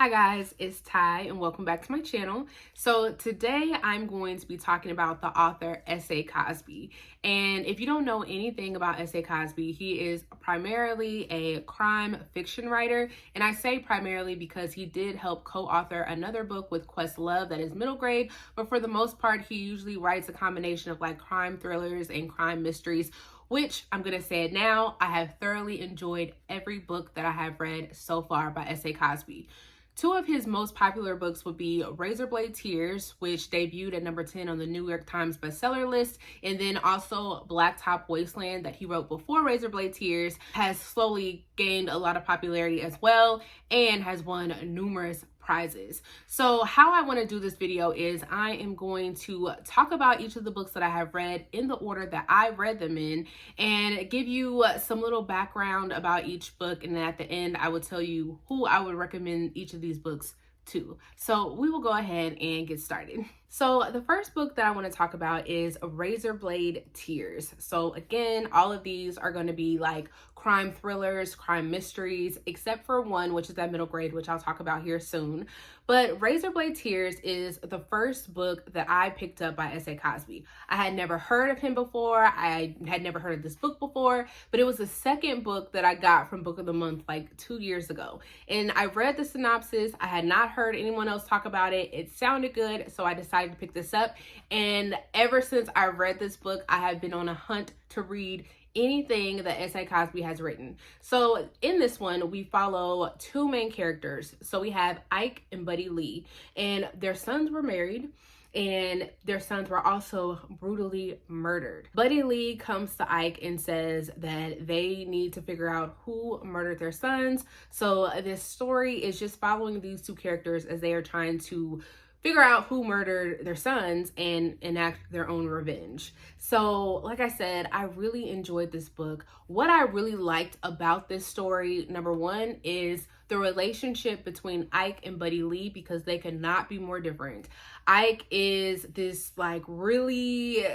Hi guys, it's Ty and welcome back to my channel. So today I'm going to be talking about the author S.A. Cosby. And if you don't know anything about S.A. Cosby, he is primarily a crime fiction writer. And I say primarily because he did help co-author another book with Questlove that is middle grade. But for the most part, he usually writes a combination of like crime thrillers and crime mysteries, which I'm going to say it now, I have thoroughly enjoyed every book that I have read so far by S.A. Cosby. Two of his most popular books would be Razorblade Tears, which debuted at number 10 on the New York Times bestseller list, and then also Blacktop Wasteland that he wrote before Razorblade Tears has slowly gained a lot of popularity as well and has won numerous prizes. So how I want to do this video is I am going to talk about each of the books that I have read in the order that I read them in and give you some little background about each book, and then at the end I will tell you who I would recommend each of these books to. So we will go ahead and get started. So the first book that I want to talk about is Razorblade Tears. So again, all of these are going to be like crime thrillers, crime mysteries, except for one, which is that middle grade, which I'll talk about here soon. But Razorblade Tears is the first book that I picked up by S.A. Cosby. I had never heard of him before. I had never heard of this book before, but it was the second book that I got from Book of the Month like 2 years ago. And I read the synopsis. I had not heard anyone else talk about it. It sounded good, so I decided to pick this up. And ever since I read this book, I have been on a hunt to read anything that S.A. Cosby has written. So in this one, we follow two main characters. So we have Ike and Buddy Lee, and their sons were married, and their sons were also brutally murdered. Buddy Lee comes to Ike and says that they need to figure out who murdered their sons. So this story is just following these two characters as they are trying to figure out who murdered their sons and enact their own revenge. So like I said, I really enjoyed this book. What I really liked about this story, number one, is the relationship between Ike and Buddy Lee, because they could not be more different. Ike is this like really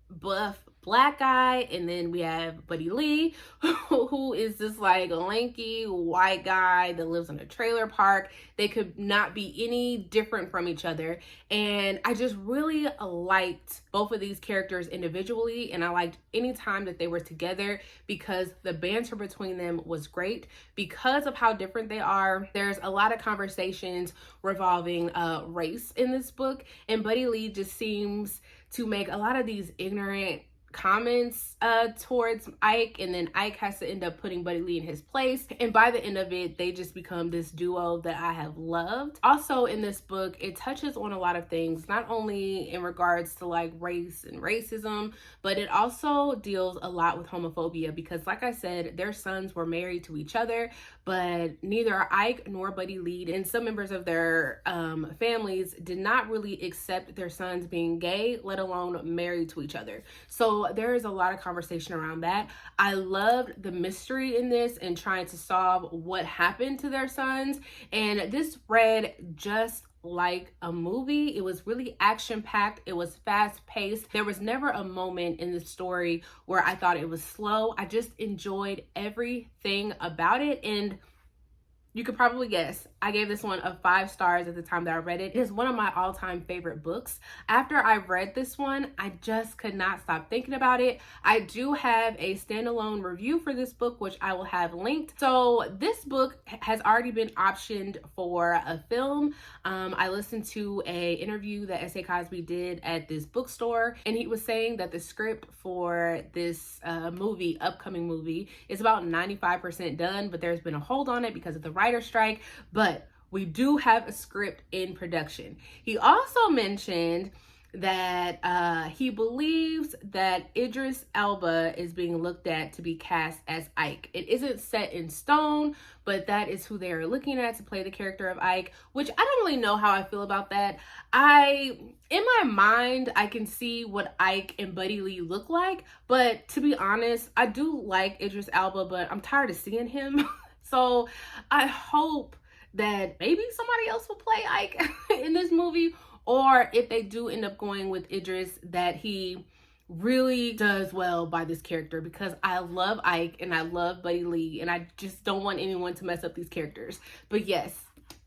buff black guy, and then we have Buddy Lee who is this like lanky white guy that lives in a trailer park. They could not be any different from each other, and I just really liked both of these characters individually, and I liked any time that they were together because the banter between them was great. Because of how different they are, there's a lot of conversations revolving race in this book, and Buddy Lee just seems to make a lot of these ignorant comments towards Ike, and then Ike has to end up putting Buddy Lee in his place, and by the end of it they just become this duo that I have loved. Also in this book, it touches on a lot of things, not only in regards to like race and racism, but it also deals a lot with homophobia, because like I said, their sons were married to each other, but neither Ike nor Buddy Lee and some members of their families did not really accept their sons being gay, let alone married to each other. So there is a lot of conversation around that. I loved the mystery in this and trying to solve what happened to their sons. And this read just like a movie. It was really action-packed. It was fast-paced. There was never a moment in the story where I thought it was slow. I just enjoyed everything about it, and you could probably guess, I gave this one a 5 stars at the time that I read it. It is one of my all-time favorite books. After I read this one, I just could not stop thinking about it. I do have a standalone review for this book, which I will have linked. So this book has already been optioned for a film. I listened to an interview that S.A. Cosby did at this bookstore, and he was saying that the script for this upcoming movie, is about 95% done, but there's been a hold on it because of the writer strike, but we do have a script in production. He also mentioned that he believes that Idris Elba is being looked at to be cast as Ike. It isn't set in stone, but that is who they are looking at to play the character of Ike, which I don't really know how I feel about that. In my mind, I can see what Ike and Buddy Lee look like, but to be honest, I do like Idris Elba, but I'm tired of seeing him. So I hope that maybe somebody else will play Ike in this movie, or if they do end up going with Idris, that he really does well by this character, because I love Ike and I love Buddy Lee, and I just don't want anyone to mess up these characters. But yes,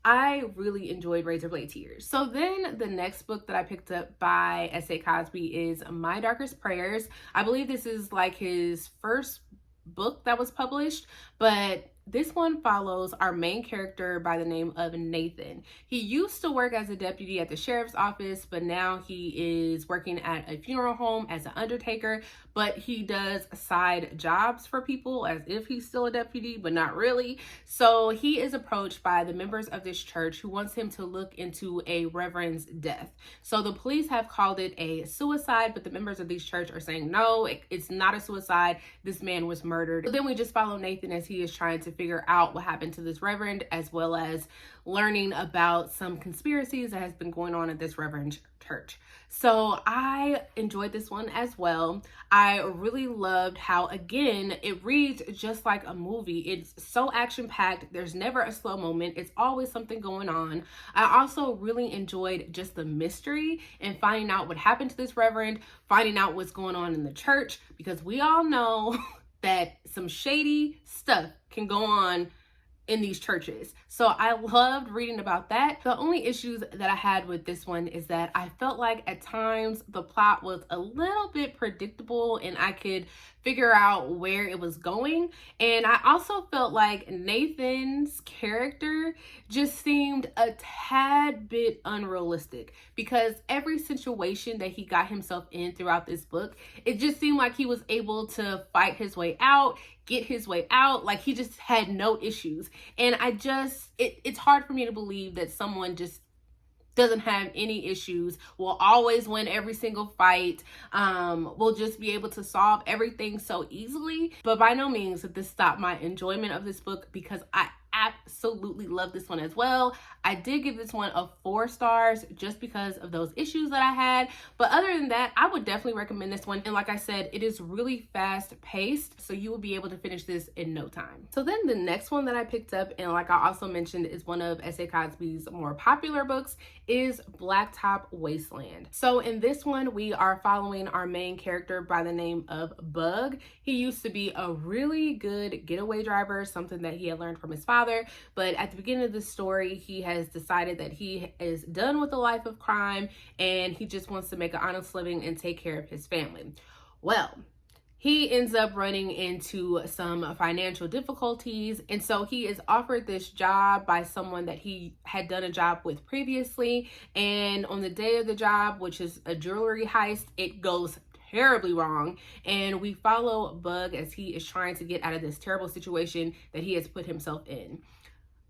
I really enjoyed Razorblade Tears. So then the next book that I picked up by S.A. Cosby is My Darkest Prayers. I believe this is like his first book that was published, but this one follows our main character by the name of Nathan. He used to work as a deputy at the sheriff's office, but now he is working at a funeral home as an undertaker, but he does side jobs for people as if he's still a deputy, but not really. So he is approached by the members of this church who wants him to look into a reverend's death. So the police have called it a suicide, but the members of this church are saying, no, it's not a suicide. This man was murdered. Then we just follow Nathan as he is trying to figure out what happened to this reverend, as well as learning about some conspiracies that has been going on at this reverend church. So I enjoyed this one as well. I really loved how, again, it reads just like a movie. It's so action-packed. There's never a slow moment. It's always something going on. I also really enjoyed just the mystery and finding out what happened to this reverend, finding out what's going on in the church, because we all know that some shady stuff can go on in these churches. So I loved reading about that. The only issues that I had with this one is that I felt like at times the plot was a little bit predictable and I could figure out where it was going. And I also felt like Nathan's character just seemed a tad bit unrealistic, because every situation that he got himself in throughout this book, it just seemed like he was able to fight his way out, get his way out, like he just had no issues. And it's hard for me to believe that someone just doesn't have any issues, will always win every single fight, will just be able to solve everything so easily. But by no means did this stop my enjoyment of this book, because I absolutely love this one as well. I did give this one a 4 stars just because of those issues that I had. But other than that, I would definitely recommend this one. And like I said, it is really fast paced, so you will be able to finish this in no time. So then the next one that I picked up, and like I also mentioned, is one of S.A. Cosby's more popular books, is Blacktop Wasteland. So in this one, we are following our main character by the name of Bug. He used to be a really good getaway driver, something that he had learned from his father. But at the beginning of the story, he has decided that he is done with a life of crime and he just wants to make an honest living and take care of his family. Well, he ends up running into some financial difficulties, and so he is offered this job by someone that he had done a job with previously. And on the day of the job, which is a jewelry heist, it goes terribly wrong, and we follow Bug as he is trying to get out of this terrible situation that he has put himself in.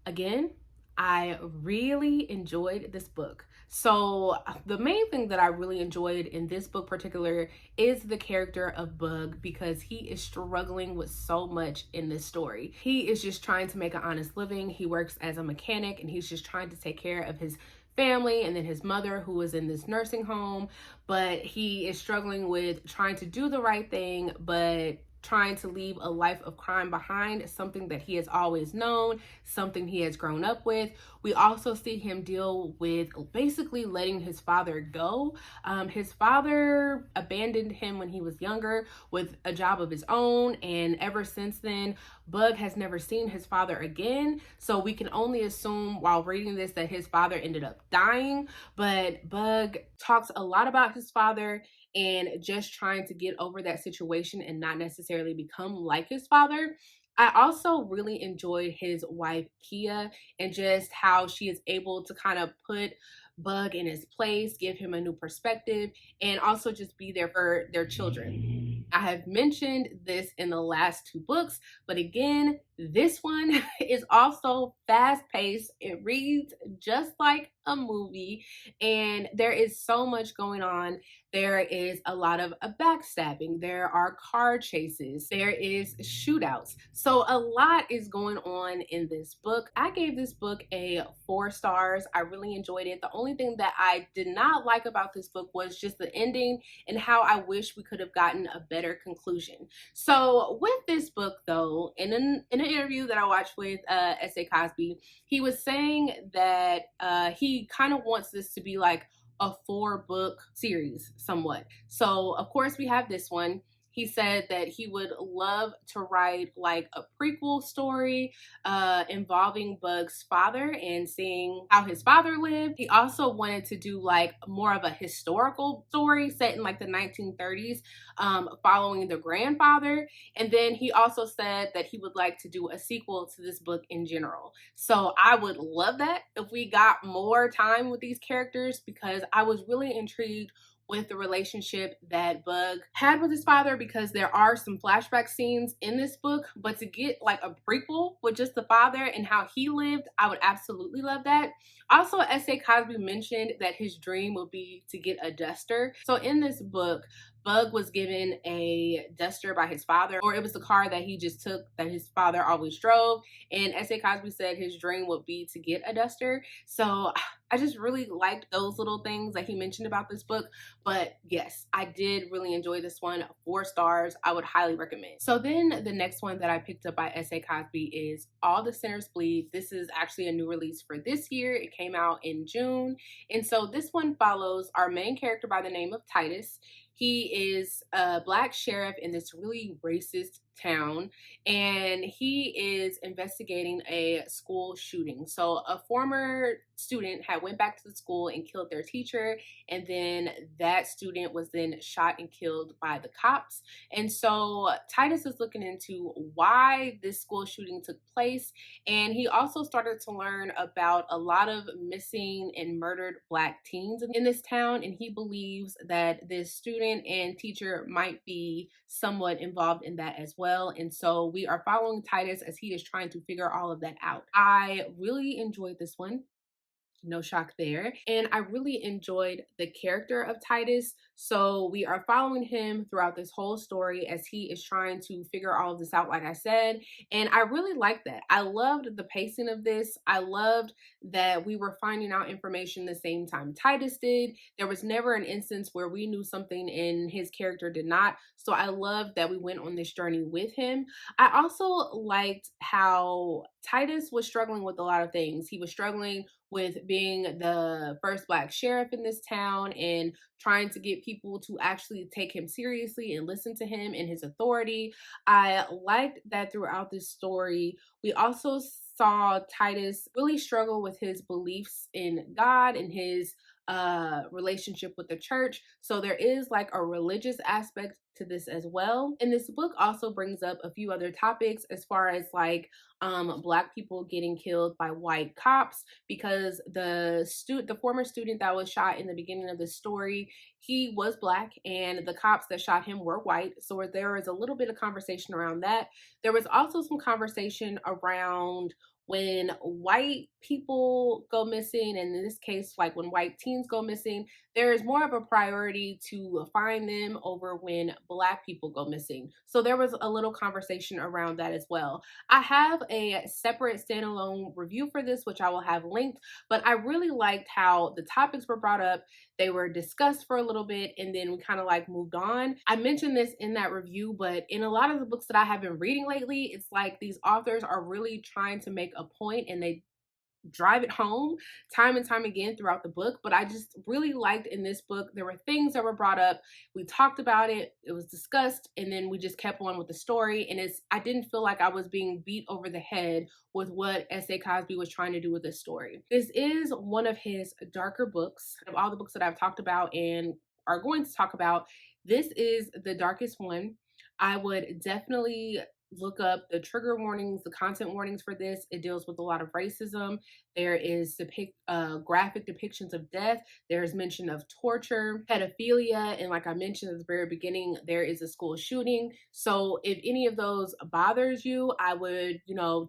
Again, I really enjoyed this book. So the main thing that I really enjoyed in this book particular is the character of Bug, because he is struggling with so much in this story. He is just trying to make an honest living. He works as a mechanic and he's just trying to take care of his family and then his mother, who is in this nursing home, but he is struggling with trying to do the right thing, but trying to leave a life of crime behind, something that he has always known, something he has grown up with. We also see him deal with basically letting his father go. His father abandoned him when he was younger with a job of his own, and ever since then, Bug has never seen his father again. So we can only assume while reading this that his father ended up dying, but Bug talks a lot about his father and just trying to get over that situation and not necessarily become like his father. I also really enjoyed his wife, Kia, and just how she is able to kind of put Bug in his place, give him a new perspective, and also just be there for their children. I have mentioned this in the last 2 books, but again, this one is also fast-paced. It reads just like a movie, and there is so much going on. There is a lot of backstabbing. There are car chases. There is shootouts. So a lot is going on in this book. I gave this book a 4 stars. I really enjoyed it. The only thing that I did not like about this book was just the ending and how I wish we could have gotten a better conclusion. So with this book though, in an interview that I watched with S.A. Cosby, he was saying that he kind of wants this to be like a 4-book series somewhat. So of course we have this one. He said that he would love to write like a prequel story involving Bug's father and seeing how his father lived. He also wanted to do like more of a historical story set in like the 1930s, following the grandfather. And then he also said that he would like to do a sequel to this book in general. So I would love that if we got more time with these characters, because I was really intrigued with the relationship that Bug had with his father, because there are some flashback scenes in this book, but to get like a prequel with just the father and how he lived, I would absolutely love that. Also, S.A. Cosby mentioned that his dream would be to get a duster. So in this book, Bug was given a duster by his father, or it was the car that he just took that his father always drove. And S.A. Cosby said his dream would be to get a duster. So I just really liked those little things that he mentioned about this book. But yes, I did really enjoy this one. 4 stars. I would highly recommend. So then the next one that I picked up by S.A. Cosby is All the Sinners Bleed. This is actually a new release for this year. It came out in June. And so this one follows our main character by the name of Titus. He is a Black sheriff in this really racist town, and he is investigating a school shooting. So a former student had went back to the school and killed their teacher, and then that student was then shot and killed by the cops. And so Titus is looking into why this school shooting took place, and he also started to learn about a lot of missing and murdered Black teens in this town, and he believes that this student and teacher might be somewhat involved in that as well. And so we are following Titus as he is trying to figure all of that out. I really enjoyed this one. No shock there. And I really enjoyed the character of Titus. So we are following him throughout this whole story as he is trying to figure all of this out, like I said. And I really liked that. I loved the pacing of this. I loved that we were finding out information the same time Titus did. There was never an instance where we knew something and his character did not. So I loved that we went on this journey with him. I also liked how Titus was struggling with a lot of things. He was struggling with being the first Black sheriff in this town and trying to get people to actually take him seriously and listen to him and his authority. I liked that throughout this story, we also saw Titus really struggle with his beliefs in God and his relationship with the church. So there is like a religious aspect to this as well. And this book also brings up a few other topics as far as like Black people getting killed by white cops, because the former student that was shot in the beginning of the story, he was Black and the cops that shot him were white. So there was a little bit of conversation around that. There was also some conversation around when white people go missing, and in this case, like when white teens go missing, there is more of a priority to find them over when Black people go missing. So there was a little conversation around that as well. I have a separate standalone review for this, which I will have linked, but I really liked how the topics were brought up. They were discussed for a little bit and then we kind of like moved on. I mentioned this in that review, but in a lot of the books that I have been reading lately, it's like these authors are really trying to make a point and they drive it home time and time again throughout the book. But I just really liked in this book, there were things that were brought up, we talked about it, it was discussed, and then we just kept on with the story. And I didn't feel like I was being beat over the head with what S.A. Cosby was trying to do with this story. This is one of his darker books. Of all the books that I've talked about and are going to talk about, this is the darkest one. I would definitely look up the trigger warnings, the content warnings for this. It deals with a lot of racism. There is graphic depictions of death. There's mention of torture, pedophilia, and like I mentioned at the very beginning, there is a school shooting. So if any of those bothers you, I would,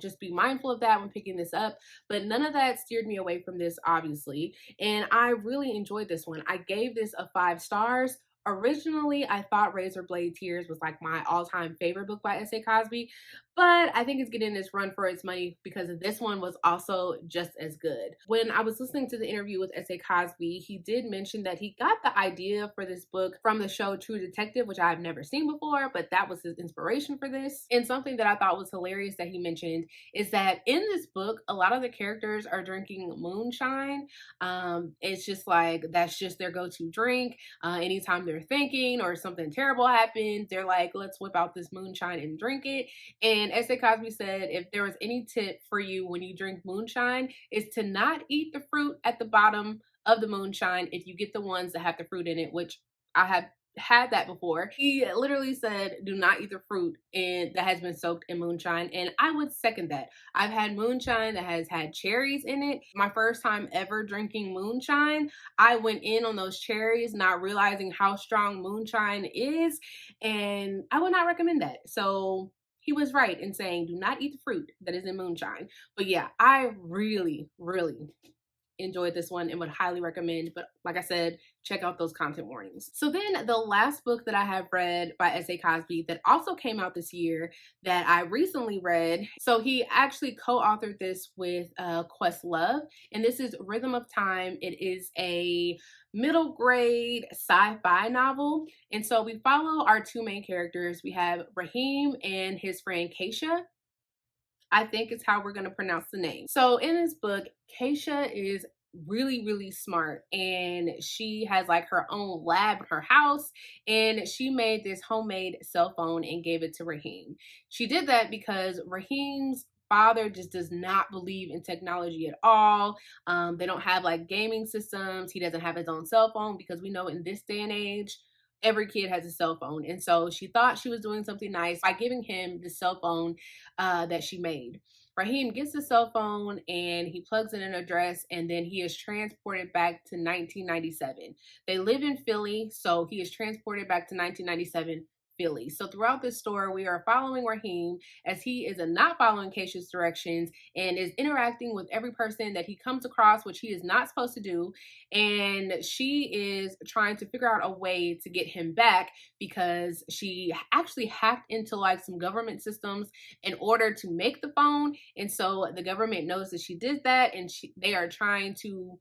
just be mindful of that when picking this up. But none of that steered me away from this, obviously. And I really enjoyed this one. I gave this a 5 stars. Originally, I thought Razorblade Tears was like my all-time favorite book by S.A. Cosby, but I think it's getting this run for its money because this one was also just as good. When I was listening to the interview with S.A. Cosby, he did mention that he got the idea for this book from the show True Detective, which I've never seen before, but that was his inspiration for this. And something that I thought was hilarious that he mentioned is that in this book, a lot of the characters are drinking moonshine. It's just like, that's just their go-to drink. Anytime they're they're thinking or something terrible happened, they're like, let's whip out this moonshine and drink it. And S.A. Cosby said if there was any tip for you when you drink moonshine, is to not eat the fruit at the bottom of the moonshine if you get the ones that have the fruit in it, which I have had that before. He literally said, do not eat the fruit that has been soaked in moonshine. And I would second that. I've had moonshine that has had cherries in it. My first time ever drinking moonshine, I went in on those cherries, not realizing how strong moonshine is. And I would not recommend that. So he was right in saying, do not eat the fruit that is in moonshine. But yeah, I really, really enjoyed this one and would highly recommend. But like I said, check out those content warnings. So then the last book that I have read by S.A. Cosby that also came out this year that I recently read. So he actually co-authored this with Questlove, and this is Rhythm of Time. It is a middle grade sci-fi novel. And so we follow our two main characters. We have Raheem and his friend Keisha. I think is how we're going to pronounce the name. So in this book, Keisha is really, really smart, and she has like her own lab in her house, and she made this homemade cell phone and gave it to Raheem. She did that because Raheem's father just does not believe in technology at all. They don't have like gaming systems. He doesn't have his own cell phone because we know in this day and age, every kid has a cell phone. And so she thought she was doing something nice by giving him the cell phone that she made. Raheem gets the cell phone and he plugs in an address, and then he is transported back to 1997. They live in Philly, so he is transported back to 1997 Philly. So throughout this story, we are following Raheem as he is not following Keisha's directions and is interacting with every person that he comes across, which he is not supposed to do. And she is trying to figure out a way to get him back because she actually hacked into like some government systems in order to make the phone. And so the government knows that she did that, and they are trying to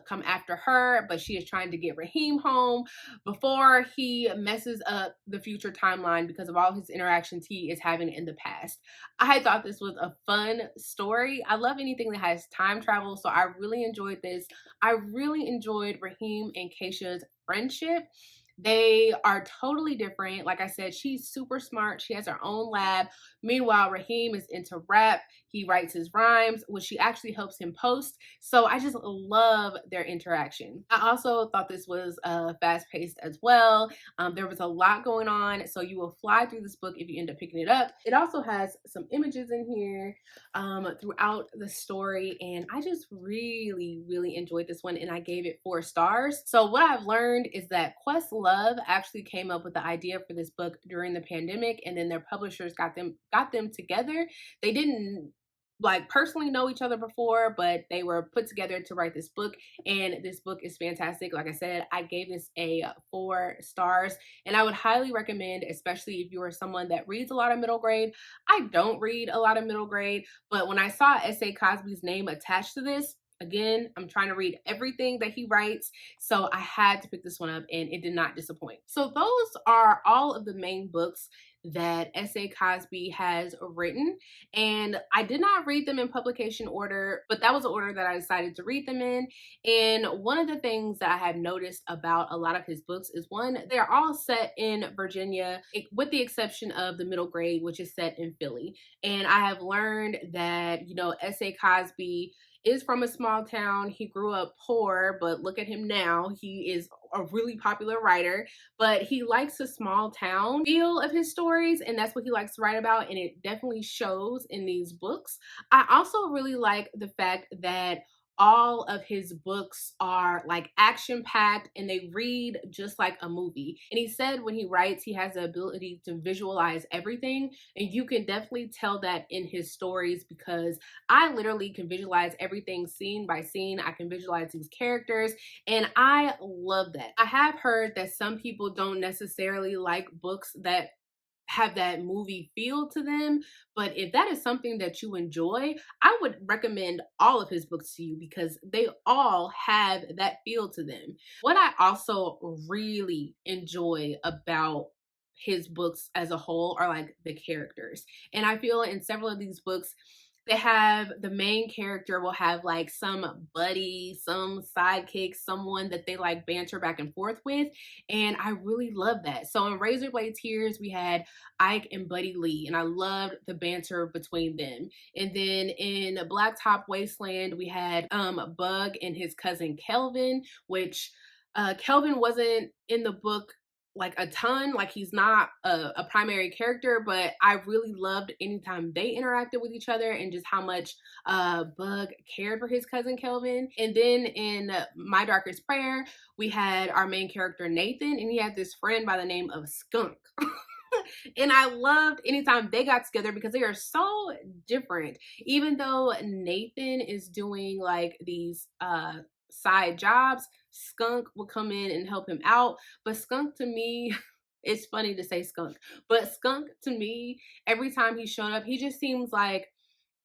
come after her, but she is trying to get Raheem home before he messes up the future timeline because of all his interactions he is having in the past. I thought this was a fun story. I love anything that has time travel, so I really enjoyed this. I really enjoyed Raheem and Keisha's friendship. They are totally different. Like I said, she's super smart. She has her own lab. Meanwhile, Raheem is into rap. He writes his rhymes, which she actually helps him post. So I just love their interaction. I also thought this was fast-paced as well. There was a lot going on, so you will fly through this book if you end up picking it up. It also has some images in here throughout the story, and I just really, really enjoyed this one, and I gave it 4 stars. So what I've learned is that Questlove actually came up with the idea for this book during the pandemic, and then their publishers got them together. They didn't like personally know each other before, but they were put together to write this book, and this book is fantastic. Like I said, I gave this a 4 stars, and I would highly recommend, especially if you are someone that reads a lot of middle grade. I don't read a lot of middle grade, but when I saw S.A. Cosby's name attached to this, again, I'm trying to read everything that he writes, so I had to pick this one up, and it did not disappoint. So those are all of the main books that S.A. Cosby has written, and I did not read them in publication order, but that was the order that I decided to read them in. And one of the things that I have noticed about a lot of his books is, one, they're all set in Virginia, with the exception of the middle grade, which is set in Philly. And I have learned that, you know, S.A. Cosby is from a small town. He grew up poor, but look at him now. He is a really popular writer, but he likes a small town feel of his stories, and that's what he likes to write about, and it definitely shows in these books. I also really like the fact that all of his books are like action packed and they read just like a movie. And he said when he writes, he has the ability to visualize everything. And you can definitely tell that in his stories, because I literally can visualize everything scene by scene. I can visualize these characters, and I love that. I have heard that some people don't necessarily like books that have that movie feel to them, but if that is something that you enjoy, I would recommend all of his books to you because they all have that feel to them. What I also really enjoy about his books as a whole are like the characters, and I feel in several of these books they have the main character will have like some buddy, some sidekick, someone that they like banter back and forth with. And I really love that. So in Razorblade Tears, we had Ike and Buddy Lee, and I loved the banter between them. And then in Blacktop Wasteland, we had Bug and his cousin Kelvin, which Kelvin wasn't in the book like a ton, like he's not a primary character, but I really loved anytime they interacted with each other and just how much Bug cared for his cousin Kelvin. And then in My Darkest Prayer, we had our main character Nathan, and he had this friend by the name of Skunk. And I loved anytime they got together because they are so different. Even though Nathan is doing like these side jobs, Skunk will come in and help him out. But Skunk to me, it's funny to say Skunk, but Skunk to me, every time he showed up, he just seems like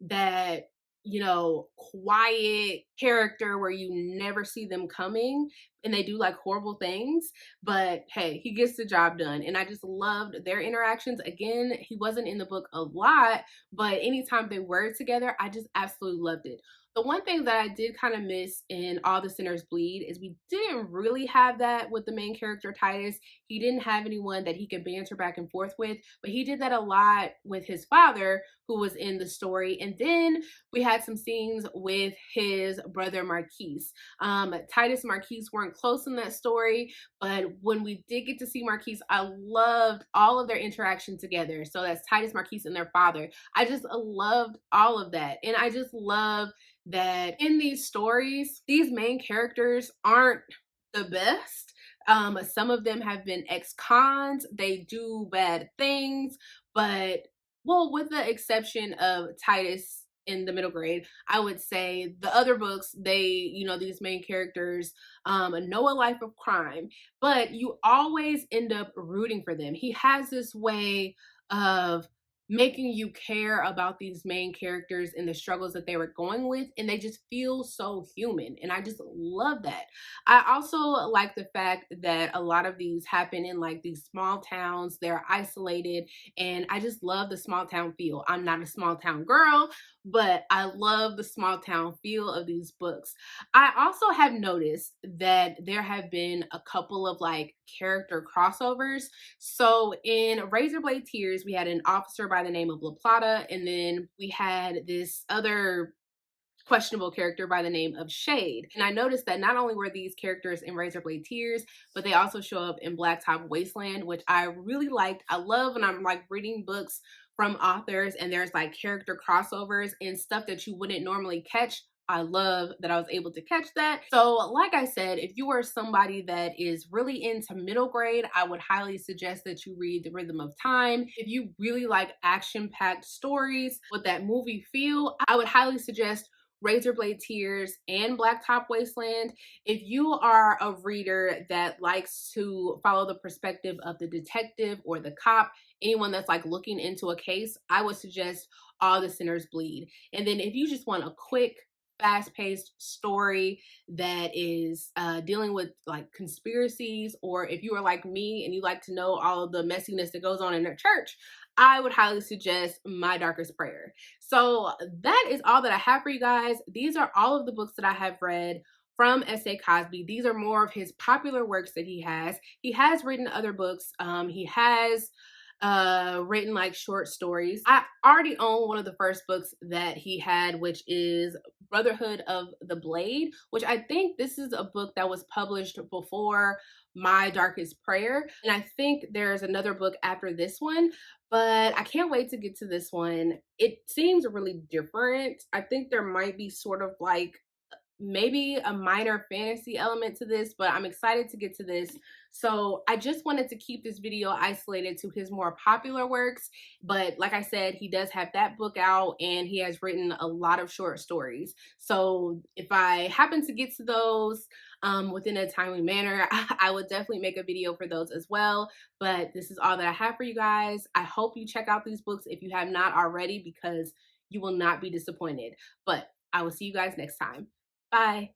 that, you know, quiet character where you never see them coming and they do like horrible things, but hey, he gets the job done. And I just loved their interactions. Again, he wasn't in the book a lot, but anytime they were together, I just absolutely loved it. The one thing that I did kind of miss in All the Sinners Bleed is we didn't really have that with the main character Titus. He didn't have anyone that he could banter back and forth with, but he did that a lot with his father, who was in the story. And then we had some scenes with his brother Marquise. Titus and Marquise weren't close in that story, but when we did get to see Marquise, I loved all of their interaction together. So that's Titus, Marquise, and their father. I just loved all of that. And I just love that in these stories, these main characters aren't the best. Some of them have been ex-cons, they do bad things, but well, with the exception of Titus in the middle grade, I would say the other books, they, you know, these main characters know a life of crime, but you always end up rooting for them. He has this way of making you care about these main characters and the struggles that they were going with, and they just feel so human, and I just love that. I also like the fact that a lot of these happen in like these small towns. They're isolated, and I just love the small town feel. I'm not a small town girl, but I love the small town feel of these books. I also have noticed that there have been a couple of like character crossovers. So in Razorblade Tears, we had an officer by the name of La Plata, and then we had this other questionable character by the name of Shade. And I noticed that not only were these characters in Razorblade Tears, but they also show up in Blacktop Wasteland, which I really liked. I love when I'm like reading books from authors and there's like character crossovers and stuff that you wouldn't normally catch. I love that I was able to catch that. So like I said, if you are somebody that is really into middle grade, I would highly suggest that you read The Rhythm of Time. If you really like action-packed stories with that movie feel, I would highly suggest Razorblade Tears and Blacktop Wasteland. If you are a reader that likes to follow the perspective of the detective or the cop, anyone that's like looking into a case, I would suggest All the Sinners Bleed. And then if you just want a quick, fast-paced story that is dealing with like conspiracies, or if you are like me and you like to know all of the messiness that goes on in their church, I would highly suggest My Darkest Prayer. So that is all that I have for you guys. These are all of the books that I have read from S.A. Cosby. These are more of his popular works that he has. He has written other books. He has written like short stories. I already own one of the first books that he had, which is Brotherhood of the Blade, which I think this is a book that was published before My Darkest Prayer. And I think there's another book after this one, but I can't wait to get to this one. It seems really different. I think there might be sort of like maybe a minor fantasy element to this, but I'm excited to get to this. So I just wanted to keep this video isolated to his more popular works, but like I said, he does have that book out and he has written a lot of short stories. So if I happen to get to those within a timely manner, I would definitely make a video for those as well. But this is all that I have for you guys. I hope you check out these books if you have not already, because you will not be disappointed. But I will see you guys next time. Bye.